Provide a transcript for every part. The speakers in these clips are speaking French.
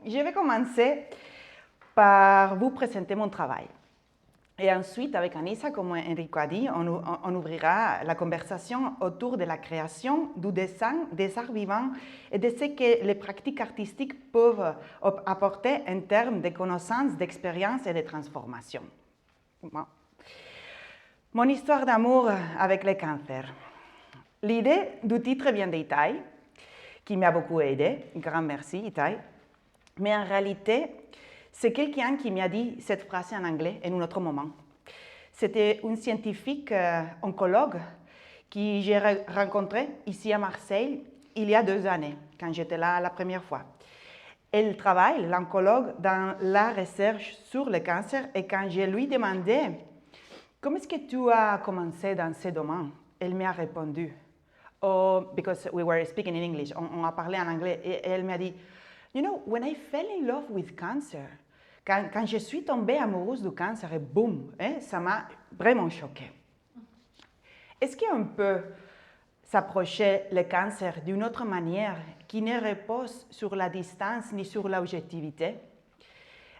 je vais commencer par vous présenter mon travail. Et ensuite, avec Anissa, comme Enrico a dit, on ouvrira la conversation autour de la création, du dessin, des arts vivants et de ce que les pratiques artistiques peuvent apporter en termes de connaissances, d'expériences et de transformation. Bon. Mon histoire d'amour avec le cancer. L'idée du titre vient d'Itai, qui m'a beaucoup aidé. Grand merci, Itai. Mais en réalité, c'est quelqu'un qui m'a dit cette phrase en anglais en un autre moment. C'était une scientifique oncologue que j'ai rencontrée ici à Marseille il y a 2 années, quand j'étais là la première fois. Elle travaille, l'oncologue, dans la recherche sur le cancer et quand je lui demandais « Comment est-ce que tu as commencé dans ce domaine ?» Elle m'a répondu « because we were speaking in English, on a parlé en anglais, et elle m'a dit « You know, when I fell in love with cancer, quand je suis tombée amoureuse du cancer, et boum, ça m'a vraiment choquée. » Est-ce qu'on peut s'approcher le cancer d'une autre manière qui ne repose sur la distance ni sur l'objectivité?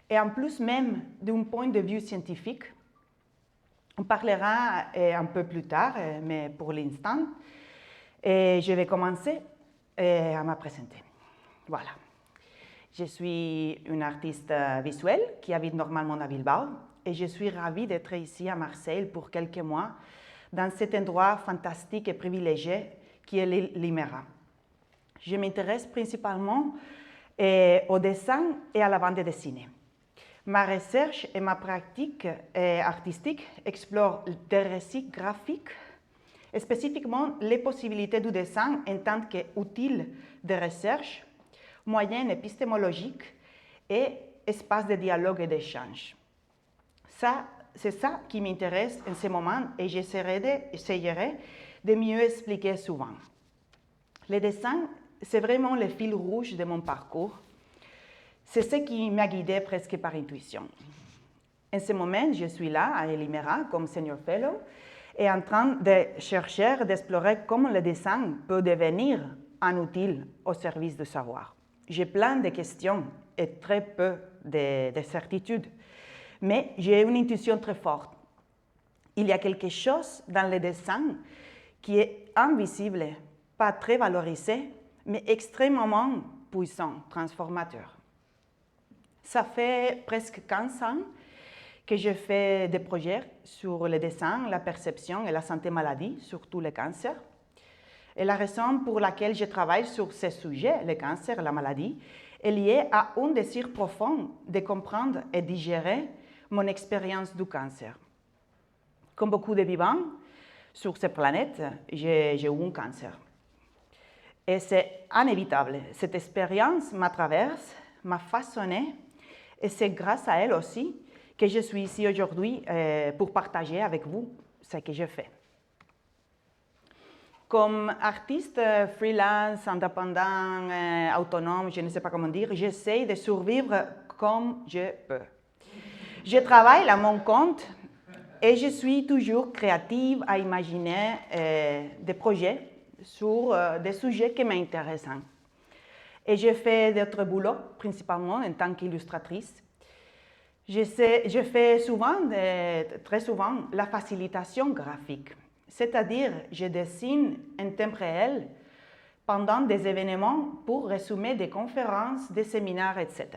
Et en plus même d'un point de vue scientifique, on parlera un peu plus tard, mais pour l'instant, je vais commencer à me présenter. Voilà. Je suis une artiste visuelle qui habite normalement à Bilbao et je suis ravie d'être ici à Marseille pour quelques mois dans cet endroit fantastique et privilégié qui est l'Himera. Je m'intéresse principalement au dessin et à la bande dessinée. Ma recherche et ma pratique artistique explorent des récits graphiques et spécifiquement les possibilités du dessin en tant qu'outil de recherche, moyen épistémologique et espace de dialogue et d'échange. C'est ça qui m'intéresse en ce moment et j'essaierai de mieux expliquer souvent. Le dessin, c'est vraiment le fil rouge de mon parcours. C'est ce qui m'a guidée presque par intuition. En ce moment, je suis là à l'Himera comme Senior Fellow et en train de chercher, d'explorer comment le dessin peut devenir un outil au service du savoir. J'ai plein de questions et très peu de certitudes, mais j'ai une intuition très forte. Il y a quelque chose dans le dessin qui est invisible, pas très valorisé, mais extrêmement puissant, transformateur. Ça fait presque 15 ans que je fais des projets sur le dessin, la perception et la santé-maladie, surtout le cancer. Et la raison pour laquelle je travaille sur ce sujet, le cancer, la maladie, est liée à un désir profond de comprendre et digérer mon expérience du cancer. Comme beaucoup de vivants sur cette planète, j'ai eu un cancer. Et c'est inévitable. Cette expérience m'a traversée, m'a façonnée, et c'est grâce à elle aussi que je suis ici aujourd'hui pour partager avec vous ce que je fais. Comme artiste freelance, indépendant, autonome, je ne sais pas comment dire, j'essaie de survivre comme je peux. Je travaille à mon compte et je suis toujours créative à imaginer des projets sur des sujets qui m'intéressent. Et je fais d'autres boulots, principalement en tant qu'illustratrice. Je fais très souvent la facilitation graphique. C'est-à-dire, je dessine en temps réel pendant des événements pour résumer des conférences, des séminaires, etc.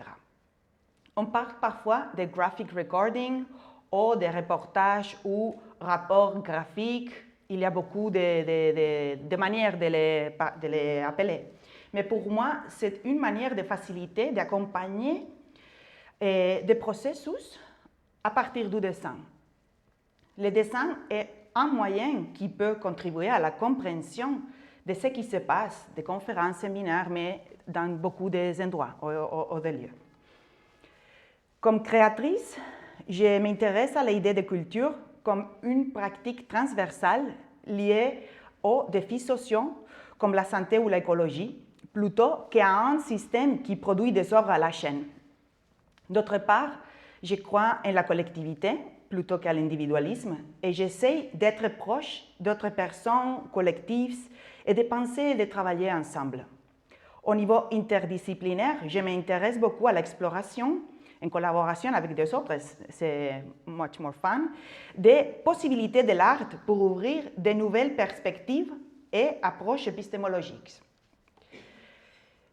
On parle parfois de graphic recording ou de reportages ou rapports graphiques. Il y a beaucoup de manières de les appeler. Mais pour moi, c'est une manière de faciliter, d'accompagner des processus à partir du dessin. Le dessin est un moyen qui peut contribuer à la compréhension de ce qui se passe, des conférences, séminaires, mais dans beaucoup d'endroits ou de lieux. Comme créatrice, je m'intéresse à l'idée de culture comme une pratique transversale liée aux défis sociaux comme la santé ou l'écologie, plutôt qu'à un système qui produit des œuvres à la chaîne. D'autre part, je crois en la collectivité plutôt qu'à l'individualisme et j'essaie d'être proche d'autres personnes, collectifs et de penser et de travailler ensemble. Au niveau interdisciplinaire, je m'intéresse beaucoup à l'exploration, en collaboration avec des autres, c'est much more fun, des possibilités de l'art pour ouvrir de nouvelles perspectives et approches épistémologiques.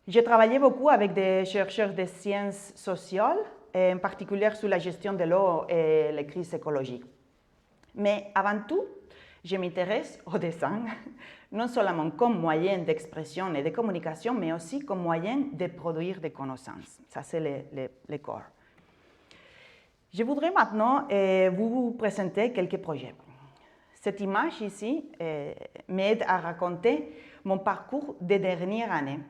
J'ai travaillé beaucoup avec des chercheurs de sciences sociales, en particulier sur la gestion de l'eau et les crises écologiques. Mais avant tout, je m'intéresse au dessin, non seulement comme moyen d'expression et de communication, mais aussi comme moyen de produire des connaissances. Ça, c'est le corps. Je voudrais maintenant vous présenter quelques projets. Cette image ici m'aide à raconter mon parcours des dernières années.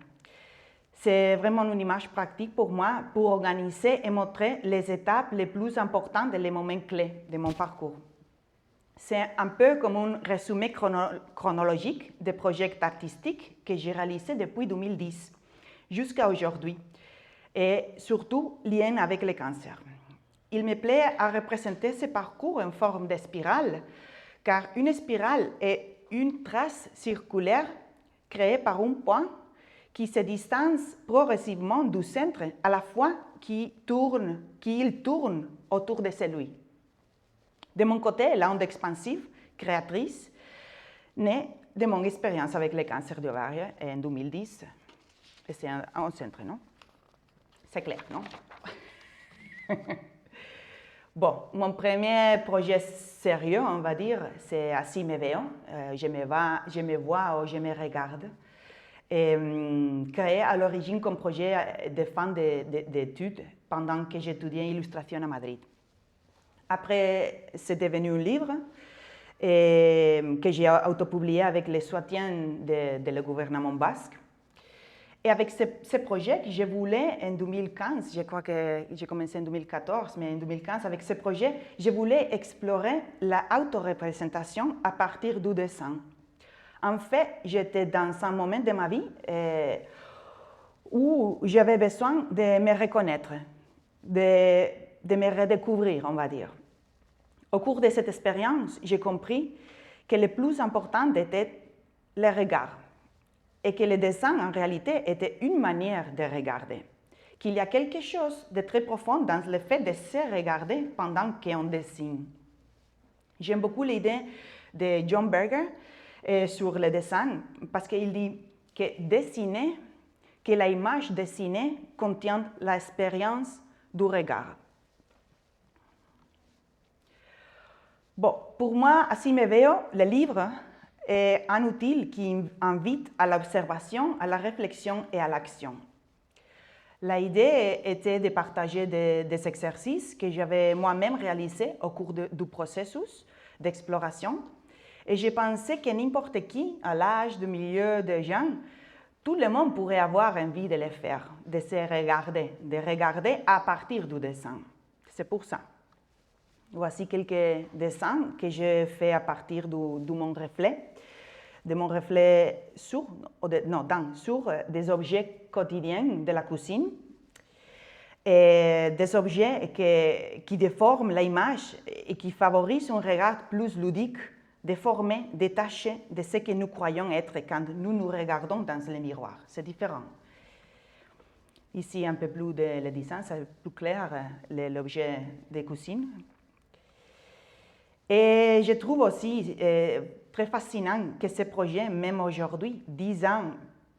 C'est vraiment une image pratique pour moi pour organiser et montrer les étapes les plus importantes et les moments clés de mon parcours. C'est un peu comme un résumé chronologique des projets artistiques que j'ai réalisés depuis 2010 jusqu'à aujourd'hui, et surtout liés avec le cancer. Il me plaît à représenter ce parcours en forme de spirale, car une spirale est une trace circulaire créée par un point qui se distance progressivement du centre à la fois qu'il tourne autour de celui. De mon côté, l'onde expansive, créatrice, née de mon expérience avec le cancer d'ovaire en 2010. Et c'est un centre, non? C'est clair, non? Bon, mon premier projet sérieux, on va dire, c'est Así me veo, je me vois ou je me regarde, et, créé à l'origine comme projet de fin d'études pendant que j'étudiais illustration à Madrid. Après, c'est devenu un livre que j'ai autopublié avec le soutien de le gouvernement basque. Et avec ce projet que je voulais en 2015, je crois que j'ai commencé en 2014, mais en 2015, avec ce projet, je voulais explorer la autoreprésentation à partir du dessin. En fait, j'étais dans un moment de ma vie où j'avais besoin de me reconnaître, de me redécouvrir, on va dire. Au cours de cette expérience, j'ai compris que le plus important était le regard et que le dessin, en réalité, était une manière de regarder. Qu'il y a quelque chose de très profond dans le fait de se regarder pendant qu'on dessine. J'aime beaucoup l'idée de John Berger sur le dessin parce qu'il dit que dessiner, que l'image dessinée contient l'expérience du regard. Bon, pour moi, Así me veo, le livre est un outil qui invite à l'observation, à la réflexion et à l'action. L'idée était de partager des exercices que j'avais moi-même réalisés au cours du processus d'exploration. Et j'ai pensé que n'importe qui, à l'âge, du milieu, de gens, tout le monde pourrait avoir envie de le faire, de se regarder, de regarder à partir du dessin. C'est pour ça. Voici quelques dessins que j'ai faits à partir de mon reflet sur des objets quotidiens de la cuisine, et des objets qui déforment l'image et qui favorisent un regard plus ludique, déformé, détaché de ce que nous croyons être quand nous nous regardons dans le miroir. C'est différent. Ici, un peu plus de le dessin, c'est plus clair, l'objet de cuisine. Et je trouve aussi très fascinant que ce projet, même aujourd'hui, 10 ans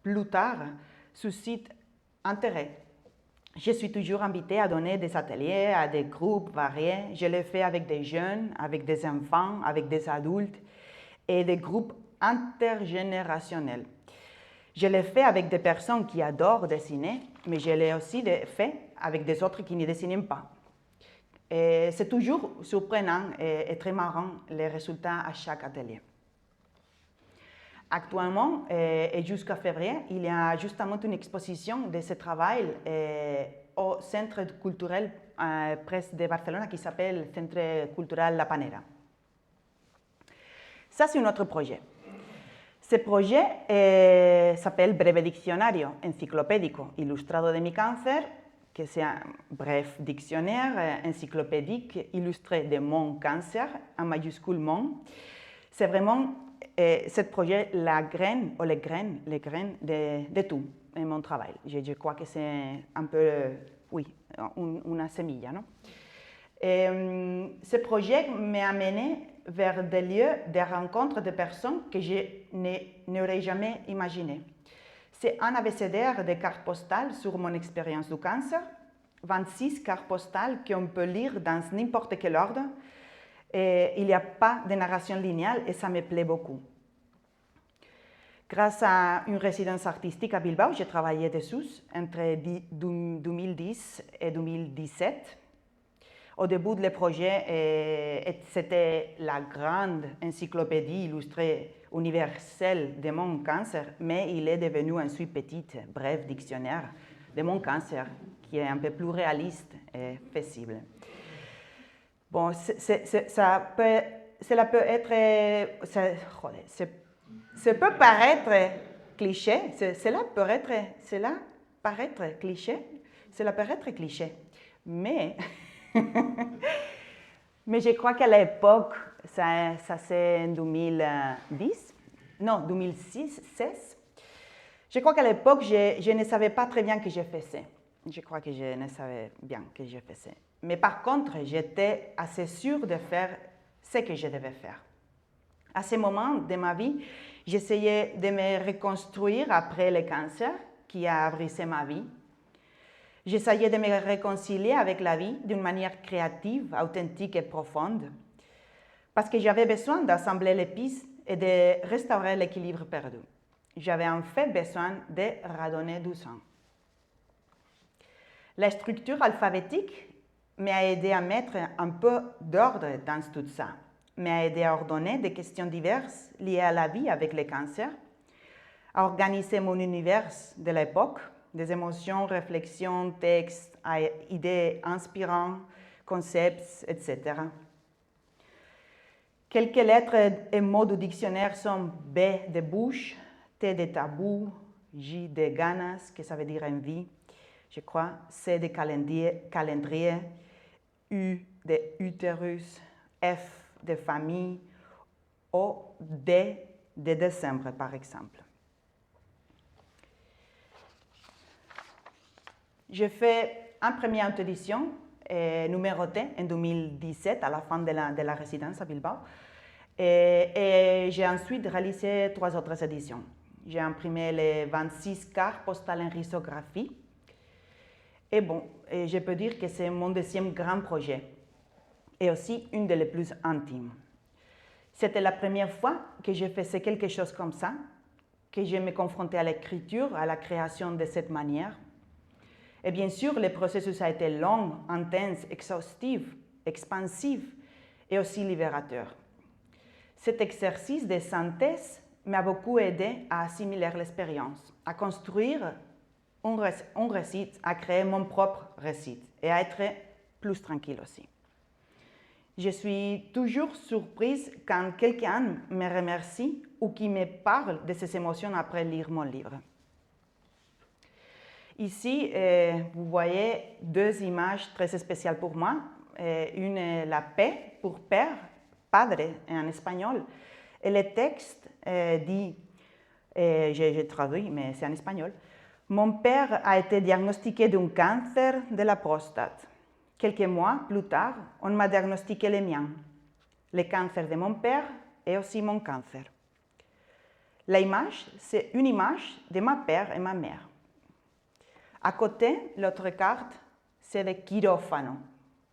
plus tard, suscite intérêt. Je suis toujours invitée à donner des ateliers à des groupes variés. Je le fais avec des jeunes, avec des enfants, avec des adultes et des groupes intergénérationnels. Je le fais avec des personnes qui adorent dessiner, mais je l'ai aussi fait avec des autres qui ne dessinent pas. C'est toujours surprenant et très marrant les résultats à chaque atelier. Actuellement, et jusqu'à février, il y a justement une exposition de ce travail au Centre culturel près de Barcelone qui s'appelle Centre cultural La Panera. Ça, c'est un autre projet. Ce projet s'appelle Breve Diccionario Enciclopédico Ilustrado de mi cáncer, que c'est un bref dictionnaire encyclopédique illustré de mon cancer, en majuscule mon. C'est vraiment ce projet, la graine, ou les graines de tout, et mon travail. Je crois que c'est un peu, oui, une semille, non? Ce projet m'a amené vers des lieux de rencontre de personnes que je n'aurais jamais imaginé. C'est un abécédaire de cartes postales sur mon expérience du cancer, 26 cartes postales qu'on peut lire dans n'importe quel ordre. Et il n'y a pas de narration linéaire et ça me plaît beaucoup. Grâce à une résidence artistique à Bilbao, j'ai travaillé dessus entre 2010 et 2017. Au début du projet, c'était la grande encyclopédie illustrée universelle de mon cancer, mais il est devenu ensuite petit, bref dictionnaire de mon cancer, qui est un peu plus réaliste et faisable. Bon, cela peut être, ça peut paraître cliché, cela peut être cliché, mais mais je crois qu'à l'époque, ça c'est en 2010, non, 2016. Je crois qu'à l'époque, je ne savais pas très bien que je faisais. Je crois que je ne savais bien que je faisais. Mais par contre, j'étais assez sûre de faire ce que je devais faire. À ce moment de ma vie, j'essayais de me reconstruire après le cancer qui a brisé ma vie. J'essayais de me réconcilier avec la vie d'une manière créative, authentique et profonde, parce que j'avais besoin d'assembler les pistes et de restaurer l'équilibre perdu. J'avais en fait besoin de redonner du sang. La structure alphabétique m'a aidé à mettre un peu d'ordre dans tout ça, m'a aidé à ordonner des questions diverses liées à la vie avec le cancer, à organiser mon univers de l'époque, des émotions, réflexions, textes, idées inspirantes, concepts, etc. Quelques lettres et mots du dictionnaire sont B de bouche, T de tabou, J de ganas, que ça veut dire envie, je crois, C de calendrier, U de utérus, F de famille, O, D de décembre, par exemple. J'ai fait une première audition numérotée en 2017, à la fin de la résidence à Bilbao. Et j'ai ensuite réalisé 3 autres éditions. J'ai imprimé les 26 cartes postales en rissographie. Et bon, je peux dire que c'est mon deuxième grand projet et aussi une des plus intimes. C'était la première fois que je faisais quelque chose comme ça, que je me confrontais à l'écriture, à la création de cette manière. Et bien sûr, le processus a été long, intense, exhaustif, expansif et aussi libérateur. Cet exercice de synthèse m'a beaucoup aidé à assimiler l'expérience, à construire un récit, à créer mon propre récit et à être plus tranquille aussi. Je suis toujours surprise quand quelqu'un me remercie ou qui me parle de ses émotions après lire mon livre. Ici, vous voyez 2 images très spéciales pour moi. Une est la paix pour père, padre en espagnol. Et le texte dit, j'ai traduit, mais c'est en espagnol, « Mon père a été diagnostiqué d'un cancer de la prostate. Quelques mois plus tard, on m'a diagnostiqué le mien, le cancer de mon père et aussi mon cancer. » L'image, c'est une image de ma père et ma mère. À côté, l'autre carte, c'est le quirófano,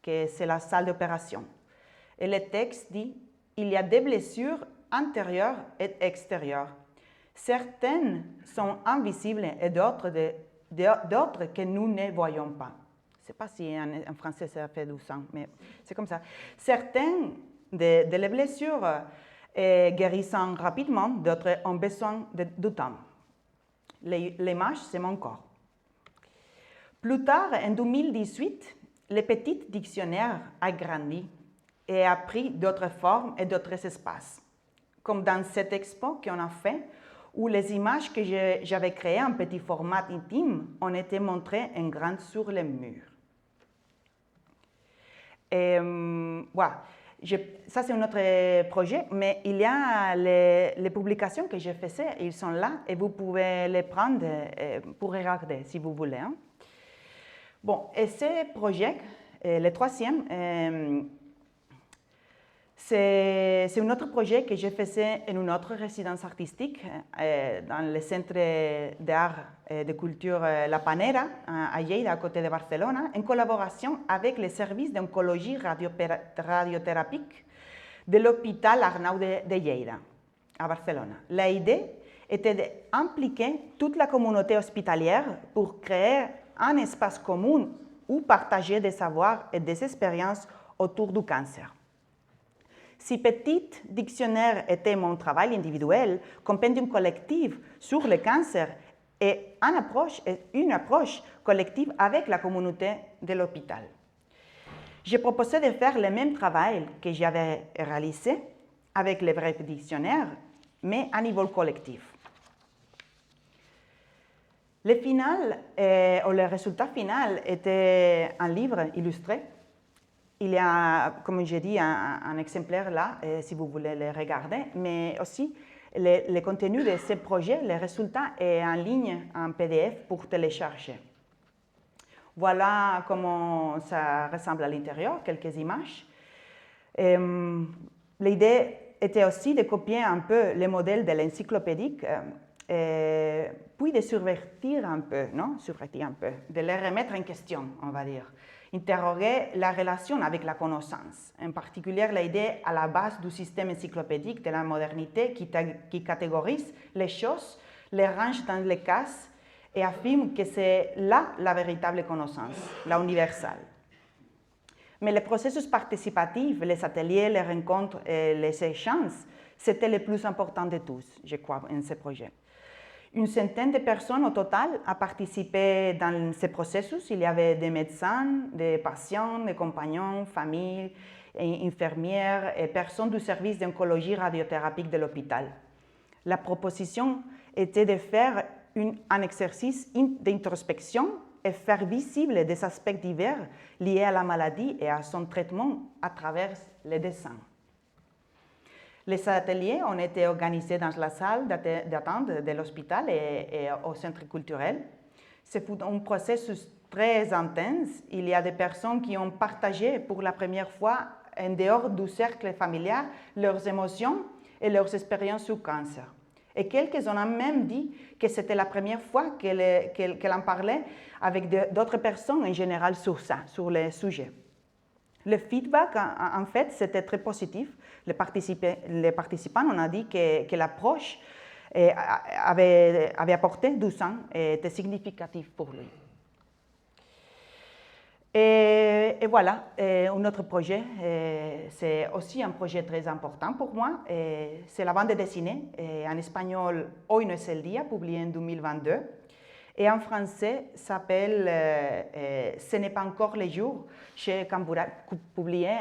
que c'est la salle d'opération. Et le texte dit, il y a des blessures intérieures et extérieures. Certaines sont invisibles et d'autres que nous ne voyons pas. Je ne sais pas si en français ça fait du sens, mais c'est comme ça. Certaines des blessures guérissent rapidement, d'autres ont besoin du temps. L'image, c'est mon corps. Plus tard, en 2018, le petit dictionnaire a grandi et a pris d'autres formes et d'autres espaces, comme dans cette expo qu'on a fait, où les images que j'avais créées en petit format intime ont été montrées en grand sur les murs. Et voilà, Ça, c'est un autre projet, mais il y a les publications que je faisais, ils sont là et vous pouvez les prendre pour regarder si vous voulez. Hein. Bon, et ce projet, le troisième, c'est un autre projet que je faisais en une autre résidence artistique dans le Centre d'art et de culture La Panera à Lleida, à côté de Barcelone, en collaboration avec les services d'oncologie radiothérapique de l'hôpital Arnau de Lleida, à Barcelone. L'idée était d'impliquer toute la communauté hospitalière pour créer un espace commun où partager des savoirs et des expériences autour du cancer. Si Petit Dictionnaire était mon travail individuel, Compendium collectif sur le cancer est une approche collective avec la communauté de l'hôpital. J'ai proposé de faire le même travail que j'avais réalisé avec le vrai dictionnaire, mais à niveau collectif. Le résultat final était un livre illustré. Il y a, comme j'ai dit, un exemplaire là, si vous voulez le regarder, mais aussi le contenu de ce projet, le résultat est en ligne en PDF pour télécharger. Voilà comment ça ressemble à l'intérieur, quelques images. L'idée était aussi de copier un peu les modèles de l'encyclopédique, puis de subvertir un peu, de les remettre en question, on va dire. Interroger la relation avec la connaissance, en particulier l'idée à la base du système encyclopédique de la modernité qui catégorise les choses, les range dans les cases et affirme que c'est là la véritable connaissance, la universelle. Mais le processus participatif, les ateliers, les rencontres et les échanges, c'était le plus important de tous, je crois, en ce projet. Une centaine de personnes au total ont participé dans ce processus. Il y avait des médecins, des patients, des compagnons, familles, infirmières et personnes du service d'oncologie radiothérapique de l'hôpital. La proposition était de faire un exercice d'introspection et faire visible des aspects divers liés à la maladie et à son traitement à travers les dessins. Les ateliers ont été organisés dans la salle d'attente de l'hôpital et au centre culturel. C'est un processus très intense. Il y a des personnes qui ont partagé pour la première fois, en dehors du cercle familial, leurs émotions et leurs expériences sur le cancer. Et quelques-uns ont même dit que c'était la première fois qu'elle en parlait avec d'autres personnes en général sur ça, sur le sujet. Le feedback, en fait, c'était très positif. Les participants ont dit que l'approche avait apporté du sens et était significative pour lui. Et voilà, un autre projet, c'est aussi un projet très important pour moi. C'est la bande dessinée en espagnol Hoy no es el día, publiée en 2022. Et en français, s'appelle Ce n'est pas encore le jour, publié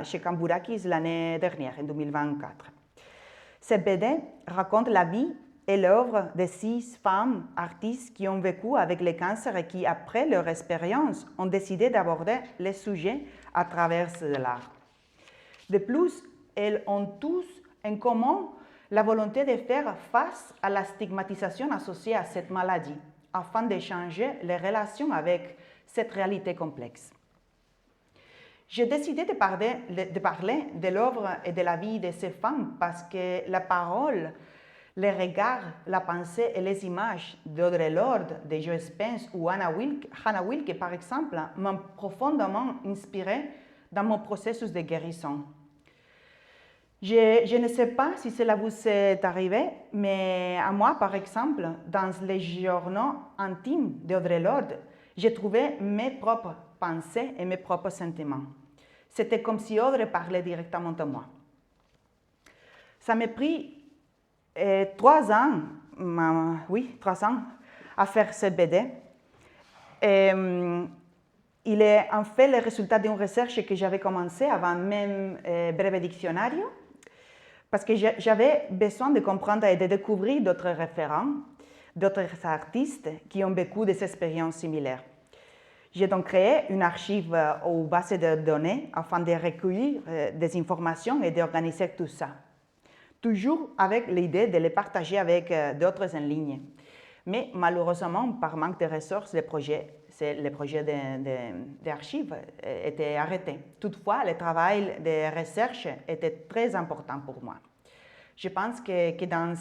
chez Cambourakis l'année dernière, en 2024. Cette BD raconte la vie et l'œuvre de 6 femmes artistes qui ont vécu avec le cancer et qui, après leur expérience, ont décidé d'aborder le sujet à travers de l'art. De plus, elles ont tous en commun la volonté de faire face à la stigmatisation associée à cette maladie, afin de changer les relations avec cette réalité complexe. J'ai décidé de parler de l'œuvre et de la vie de ces femmes parce que la parole, les regards, la pensée et les images d'Audre Lorde, de Joe Spence ou Hannah Wilke, par exemple, m'ont profondément inspirée dans mon processus de guérison. Je ne sais pas si cela vous est arrivé, mais à moi, par exemple, dans les journaux intimes d'Audre Lorde, j'ai trouvé mes propres pensées et mes propres sentiments. C'était comme si Audre parlait directement à moi. Ça m'a pris 3 ans, 3 ans, à faire cette BD. Il est en fait le résultat d'une recherche que j'avais commencée avant même Breve Diccionario, parce que j'avais besoin de comprendre et de découvrir d'autres référents, d'autres artistes qui ont vécu des expériences similaires. J'ai donc créé une archive aux bases de données afin de recueillir des informations et d'organiser tout ça. Toujours avec l'idée de les partager avec d'autres en ligne. Mais malheureusement, par manque de ressources, le projet d'archives était arrêté. Toutefois, le travail de recherche était très important pour moi. Je pense que dans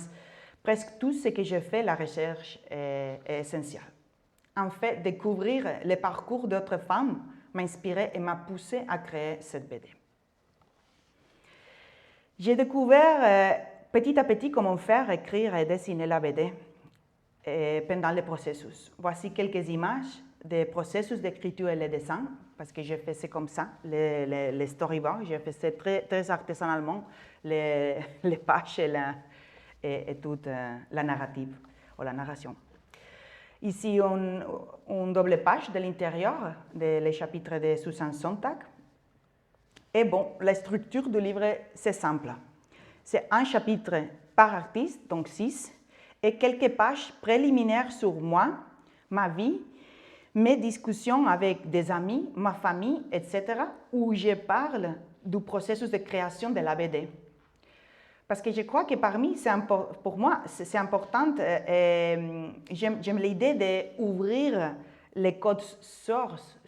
presque tout ce que je fais, la recherche est essentielle. En fait, découvrir le parcours d'autres femmes m'a inspiré et m'a poussé à créer cette BD. J'ai découvert petit à petit comment faire, écrire et dessiner la BD pendant le processus. Voici quelques images des processus d'écriture et le dessin, parce que je faisais comme ça, les storyboards, je faisais très artisanalement les pages et toute la narrative ou la narration. Ici, une double page de l'intérieur des chapitres de Susan Sontag. Et bon, la structure du livre, c'est simple. C'est un chapitre par artiste, donc 6, et quelques pages préliminaires sur moi, ma vie, mes discussions avec des amis, ma famille, etc., où je parle du processus de création de la BD. Parce que je crois que pour moi, c'est important, j'aime l'idée d'ouvrir les codes sources,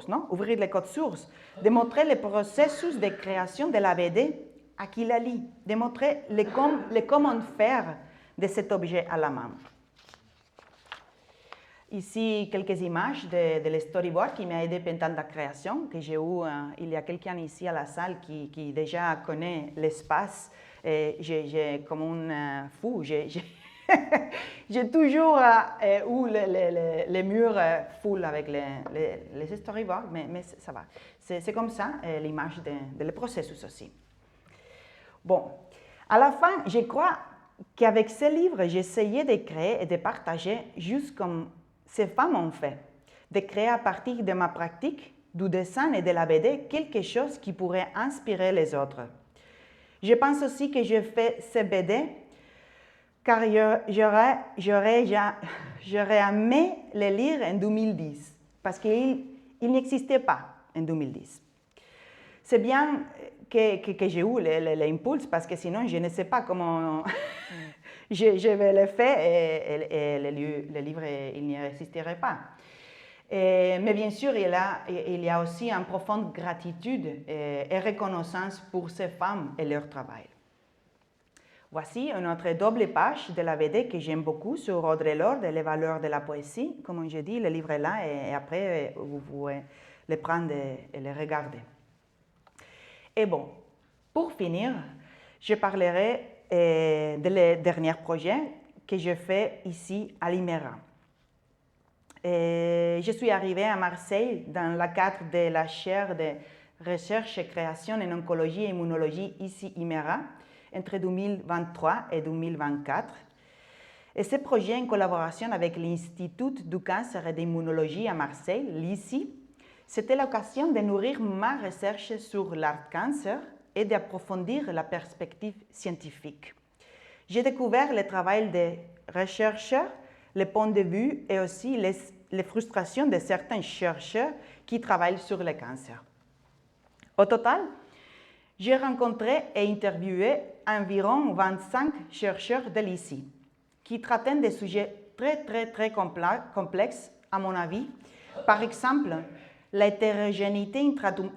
non? Ouvrir les codes sources, de montrer le processus de création de la BD à qui la lit, de montrer le comment faire de cet objet à la main. Ici, quelques images de le storyboard qui m'a aidé pendant la création, que j'ai eu, il y a quelqu'un ici à la salle qui déjà connaît l'espace. J'ai comme un fou, j'ai toujours eu les murs full avec les storyboards, mais ça va. C'est comme ça l'image de le processus aussi. Bon, à la fin, je crois qu'avec ce livre, j'ai essayé de créer et de partager juste comme ces femmes ont fait, de créer à partir de ma pratique, du dessin et de la BD, quelque chose qui pourrait inspirer les autres. Je pense aussi que je fais ces BD car j'aurais aimé les lire en 2010, parce qu'il n'existait pas en 2010. C'est bien que j'ai eu l'impulse, parce que sinon je ne sais pas comment je vais le faire et le livre il n'existerait pas. Mais bien sûr, il y a aussi une profonde gratitude et reconnaissance pour ces femmes et leur travail. Voici une autre double page de la BD que j'aime beaucoup sur Audre Lorde et les valeurs de la poésie. Comme je dis, le livre est là et après vous pouvez le prendre et le regarder. Et bon, pour finir, je parlerai de dernier projet que je fais ici à l'IMERA. Je suis arrivée à Marseille dans le cadre de la chaire de recherche et création en oncologie et immunologie ici IMERA entre 2023 et 2024. Et ce projet, en collaboration avec l'Institut du cancer et d'immunologie à Marseille, l'ICI, c'était l'occasion de nourrir ma recherche sur l'art cancer et d'approfondir la perspective scientifique. J'ai découvert le travail des chercheurs, les points de vue et aussi les frustrations de certains chercheurs qui travaillent sur le cancer. Au total, j'ai rencontré et interviewé environ 25 chercheurs de l'ICI qui traitaient des sujets très complexes, à mon avis. Par exemple, l'hétérogénéité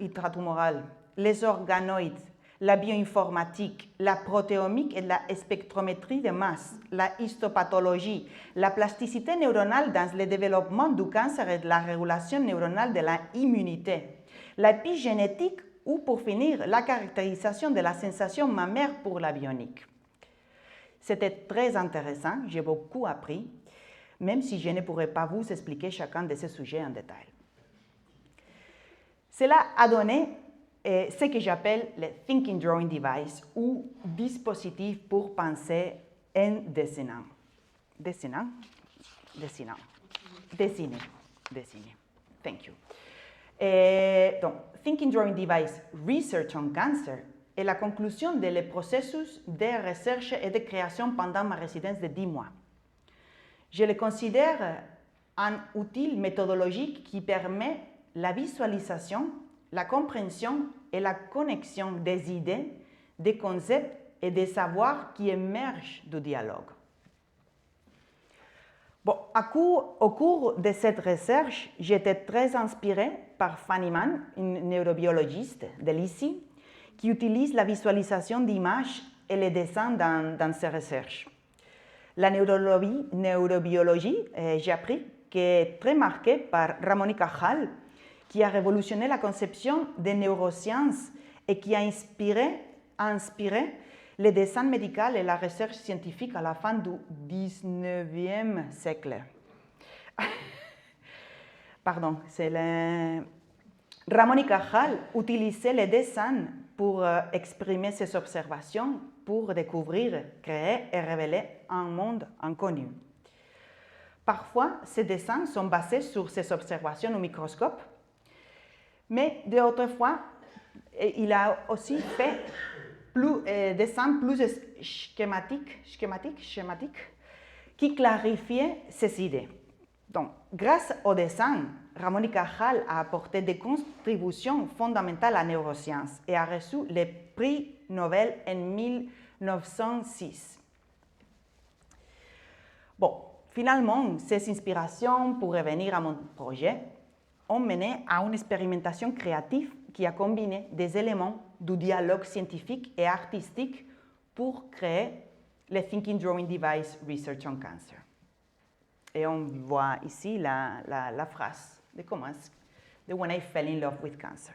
intratumorale, les organoïdes, la bioinformatique, la protéomique et la spectrométrie de masse, la histopathologie, la plasticité neuronale dans le développement du cancer et de la régulation neuronale de l'immunité, l'épigénétique ou pour finir, la caractérisation de la sensation mammaire pour la bionique. C'était très intéressant, j'ai beaucoup appris, même si je ne pourrais pas vous expliquer chacun de ces sujets en détail. Cela a donné ce que j'appelle le Thinking Drawing Device ou dispositif pour penser en dessinant. Dessiner. Thank you. Donc, Thinking Drawing Device Research on Cancer est la conclusion du processus de recherche et de création pendant ma résidence de 10 mois. Je le considère un outil méthodologique qui permet la visualisation, la compréhension et la connexion des idées, des concepts et des savoirs qui émergent du dialogue. Bon, au cours de cette recherche, j'étais très inspirée par Fanny Mann, une neurobiologiste de l'ICI, qui utilise la visualisation d'images et les dessins dans ses recherches. La neurobiologie, j'ai appris, est très marquée par Ramón y Cajal, qui a révolutionné la conception des neurosciences et qui a inspiré les dessins médicaux et la recherche scientifique à la fin du XIXe siècle. Pardon, c'est le... Ramón y Cajal utilisait les dessins pour exprimer ses observations, pour découvrir, créer et révéler un monde inconnu. Parfois, ces dessins sont basés sur ses observations au microscope, mais d'autres fois, il a aussi fait dessins plus schématiques qui clarifiaient ses idées. Donc, grâce au dessin, Ramón y Cajal a apporté des contributions fondamentales à la neuroscience et a reçu le prix Nobel en 1906. Bon, finalement, ces inspirations pour revenir à mon projet ont mené à une expérimentation créative qui a combiné des éléments du dialogue scientifique et artistique pour créer le Thinking Drawing Device Research on Cancer. Et on voit ici la phrase de commence de When I Fell in Love with Cancer.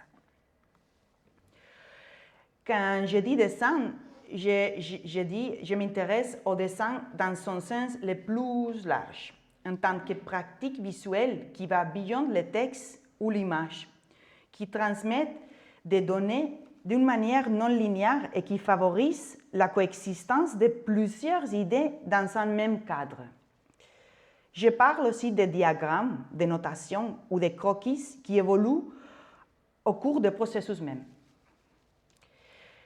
Quand je dis dessin, je m'intéresse au dessin dans son sens le plus large, en tant que pratique visuelle qui va beyond le texte ou l'image, qui transmet des données d'une manière non linéaire et qui favorise la coexistence de plusieurs idées dans un même cadre. Je parle aussi des diagrammes, des notations ou des croquis qui évoluent au cours du processus même.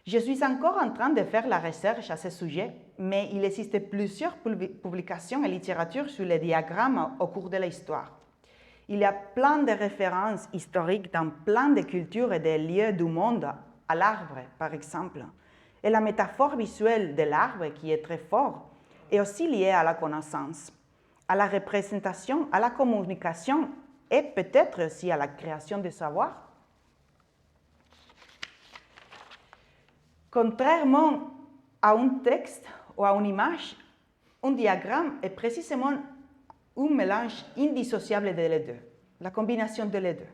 Je suis encore en train de faire la recherche à ce sujet, mais il existe plusieurs publications et littératures sur les diagrammes au cours de l'histoire. Il y a plein de références historiques dans plein de cultures et de lieux du monde, à l'arbre par exemple. Et la métaphore visuelle de l'arbre, qui est très forte, est aussi liée à la connaissance, à la représentation, à la communication et peut-être aussi à la création de savoir. Contrairement à un texte ou à une image, un diagramme est précisément un mélange indissociable de les deux, la combinaison de les deux.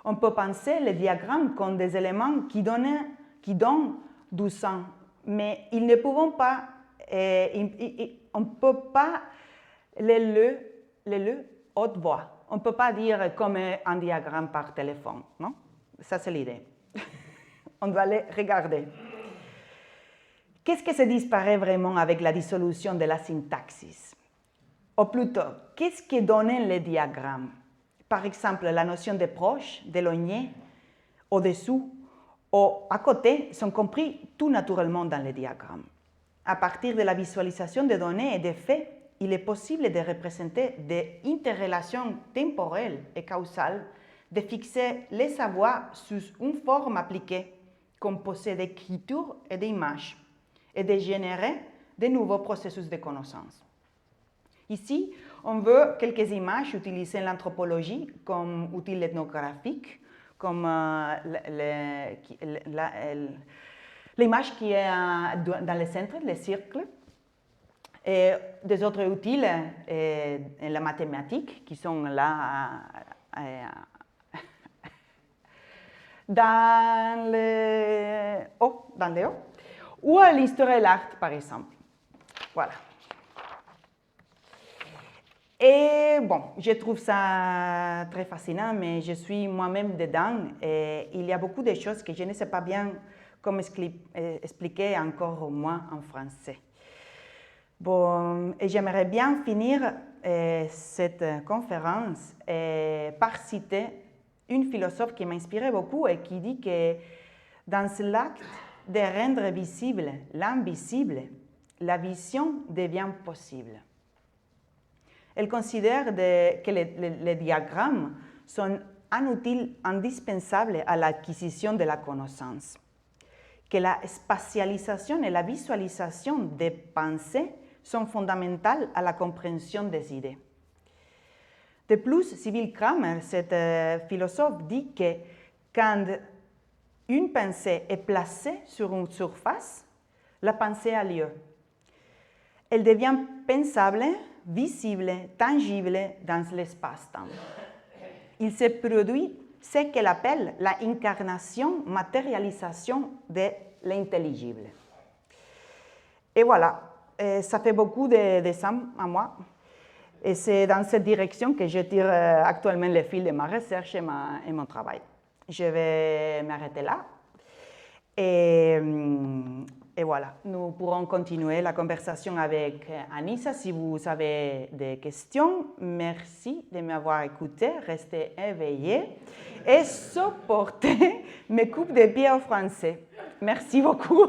On peut penser les diagrammes comme des éléments qui donnent du sens, mais ils ne peuvent pas, on ne peut pas les lire haute voix. On ne peut pas dire comme un diagramme par téléphone, non? Ça, c'est l'idée. On doit les regarder. Qu'est-ce que se disparaît vraiment avec la dissolution de la syntaxe? Ou plutôt, qu'est-ce que donnent les diagrammes? Par exemple, la notion de proche, d'éloigné, au-dessous ou à côté sont compris tout naturellement dans les diagrammes. À partir de la visualisation des données et des faits, il est possible de représenter des interrelations temporelles et causales, de fixer les savoirs sous une forme appliquée, composée d'écriture et d'images, et de générer de nouveaux processus de connaissance. Ici, on veut quelques images utilisées en l'anthropologie comme outil ethnographique, comme l'image qui est dans le centre, le cercle, et des autres outils en la mathématique qui sont là dans le haut, ou à l'histoire et l'art, par exemple. Voilà. Et bon, je trouve ça très fascinant, mais je suis moi-même dedans et il y a beaucoup de choses que je ne sais pas bien comment expliquer encore moi en français. Bon, et j'aimerais bien finir cette conférence par citer une philosophe qui m'inspirait beaucoup et qui dit que dans l'acte de rendre visible l'invisible, la vision devient possible. Elle considère que les diagrammes sont un outil indispensable à l'acquisition de la connaissance, que la spatialisation et la visualisation des pensées sont fondamentales à la compréhension des idées. De plus, Sibyl Kramer, cette philosophe, dit que quand une pensée est placée sur une surface, la pensée a lieu. Elle devient pensable, visible, tangible dans l'espace-temps. Il se produit ce qu'elle appelle l'incarnation, matérialisation de l'intelligible. Et voilà, ça fait beaucoup de sens à moi. Et c'est dans cette direction que je tire actuellement le fil de ma recherche et mon travail. Je vais m'arrêter là. Et voilà, nous pourrons continuer la conversation avec Anissa si vous avez des questions. Merci de m'avoir écouté, restez éveillés et supportez mes coupes de pied en français. Merci beaucoup.